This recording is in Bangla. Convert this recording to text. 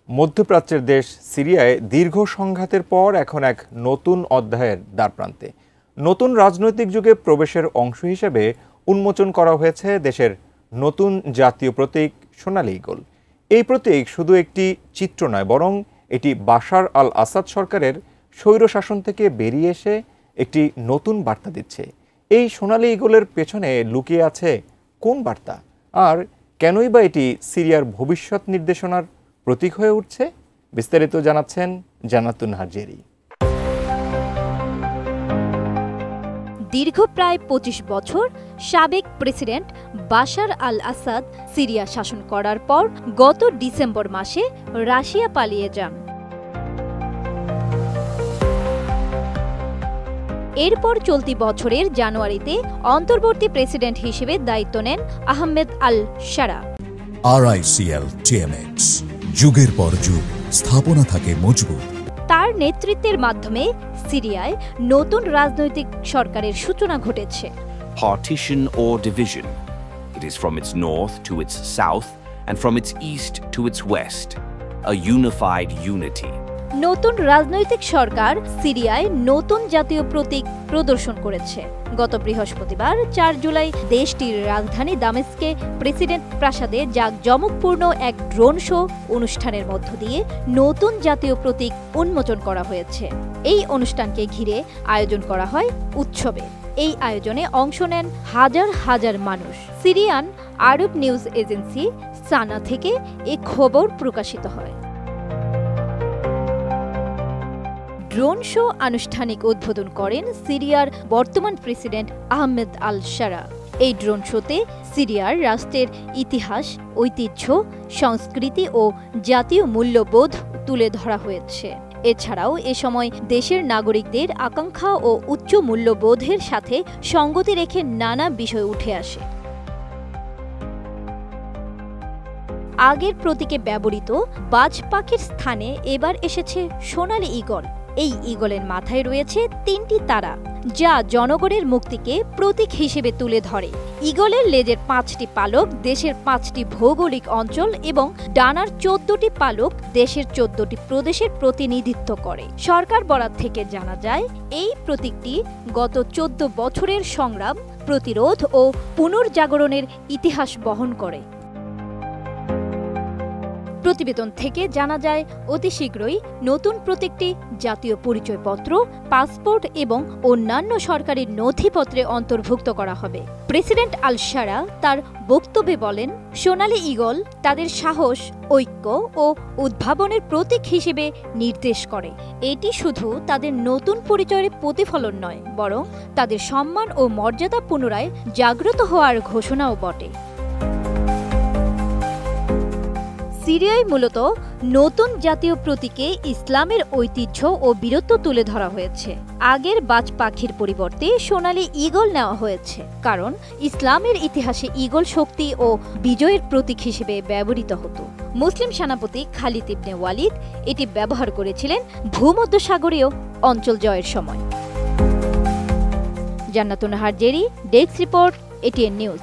মধ্যপ্রাচ্যের দেশ সিরিয়ায় দীর্ঘ সংঘাতের পর এখন এক নতুন অধ্যায়ের দ্বারপ্রান্তে নতুন রাজনৈতিক যুগে প্রবেশের অংশ হিসেবে উন্মোচন করা হয়েছে দেশের নতুন জাতীয় প্রতীক সোনালী ঈগল। এই প্রতীক শুধু একটি চিত্র নয়, বরং এটি বাশার আল আসাদ সরকারের স্বৈরশাসন থেকে বেরিয়ে এসে একটি নতুন বার্তা দিচ্ছে। এই সোনালী ঈগলের পেছনে লুকিয়ে আছে কোন বার্তা, আর কেনই বা এটি সিরিয়ার ভবিষ্যৎ নির্দেশনার প্রতীক হয়ে উঠছে? বিস্তারিত জানাচ্ছেন জান্নাতুন নাহার জেরি। দীর্ঘ প্রায় ২৫ বছর সাবেক প্রেসিডেন্ট বাশার আল আসাদ সিরিয়া শাসন করার পর গত ডিসেম্বর মাসে রাশিয়া পালিয়ে যান। এরপর চলতি বছরের জানুয়ারিতে অন্তর্বর্তী প্রেসিডেন্ট হিসেবে দায়িত্ব নেন আহমেদ আল শারা। RICL TMX, যুগের পর যুগ স্থাপনা থাকে মজবুত। তার নেতৃত্বের মাধ্যমে সিরিয়ায় নতুন রাজনৈতিক সরকারের সূচনা ঘটেছে। Partition or division. It is from its north to its south and from its east to its west. A unified unity. নতুন রাজনৈতিক সরকার সিরিয়ায় নতুন জাতীয় প্রতীক প্রদর্শন করেছে। গত বৃহস্পতিবার ৪ জুলাই দেশটির রাজধানী দামেস্কে প্রেসিডেন্ট প্রাসাদে জাঁকজমকপূর্ণ এক ড্রোন শো অনুষ্ঠানের মধ্য দিয়ে নতুন জাতীয় প্রতীক উন্মোচন করা হয়েছে। এই অনুষ্ঠানকে ঘিরে আয়োজন করা হয় উৎসবে। এই আয়োজনে অংশ নেন হাজার হাজার মানুষ। সিরিয়ান আরব নিউজ এজেন্সি সানা থেকে এ খবর প্রকাশিত হয়। ড্রোন শো আনুষ্ঠানিক উদ্বোধন করেন সিরিয়ার বর্তমান প্রেসিডেন্ট আহমেদ আল শারা। এই ড্রোন শোতে সিরিয়ার রাষ্ট্রের ইতিহাস, ঐতিহ্য, সংস্কৃতি ও জাতীয় মূল্যবোধ তুলে ধরা হয়েছে। এছাড়াও এ সময় দেশের নাগরিকদের আকাঙ্ক্ষা ও উচ্চ মূল্যবোধের সাথে সঙ্গতি রেখে নানা বিষয় উঠে আসে। আগের প্রতীকে ব্যবহৃত বাজ পাখির স্থানে এবার এসেছে সোনালী ঈগল। এই ঈগলের মাথায় রয়েছে ৩টি তারা, যা জনগণের মুক্তিকে প্রতীক হিসেবে তুলে ধরে। ঈগলের লেজের ৫টি পালক দেশের ৫টি ভৌগোলিক অঞ্চল এবং ডানার ১৪টি পালক দেশের ১৪টি প্রদেশের প্রতিনিধিত্ব করে। সরকার বরাত থেকে জানা যায়, এই প্রতীকটি গত ১৪ বছরের সংগ্রাম, প্রতিরোধ ও পুনর্জাগরণের ইতিহাস বহন করে। প্রতিবেদন থেকে জানা যায়, অতি শীঘ্রই নতুন প্রতীকটি জাতীয় পরিচয়পত্র, পাসপোর্ট এবং অন্যান্য সরকারি নথিপত্রে অন্তর্ভুক্ত করা হবে। প্রেসিডেন্ট আল শারা তার বক্তব্যে বলেন, সোনালী ঈগল তাদের সাহস, ঐক্য ও উদ্ভাবনের প্রতীক হিসেবে নির্দেশ করে। এটি শুধু তাদের নতুন পরিচয়ের প্রতিফলন নয়, বরং তাদের সম্মান ও মর্যাদা পুনরায় জাগ্রত হওয়ার ঘোষণাও বটে। সিরিয়ায় মূলত নতুন জাতীয় প্রতীকে ইসলামের ঐতিহ্য ও বীরত্ব তুলে ধরা হয়েছে। আগের বাজ পাখির পরিবর্তে সোনালী ঈগল নেওয়া হয়েছে, কারণ ইসলামের ইতিহাসে ঈগল শক্তি ও বিজয়ের প্রতীক হিসেবে ব্যবহৃত হতো। মুসলিম সেনাপতি খালিদ ইবনে ওয়ালিদ এটি ব্যবহার করেছিলেন ভূমধ্যসাগরীয় অঞ্চল জয়ের সময়। জান্নাতুন Nahar Jerry, desk report, ATN news.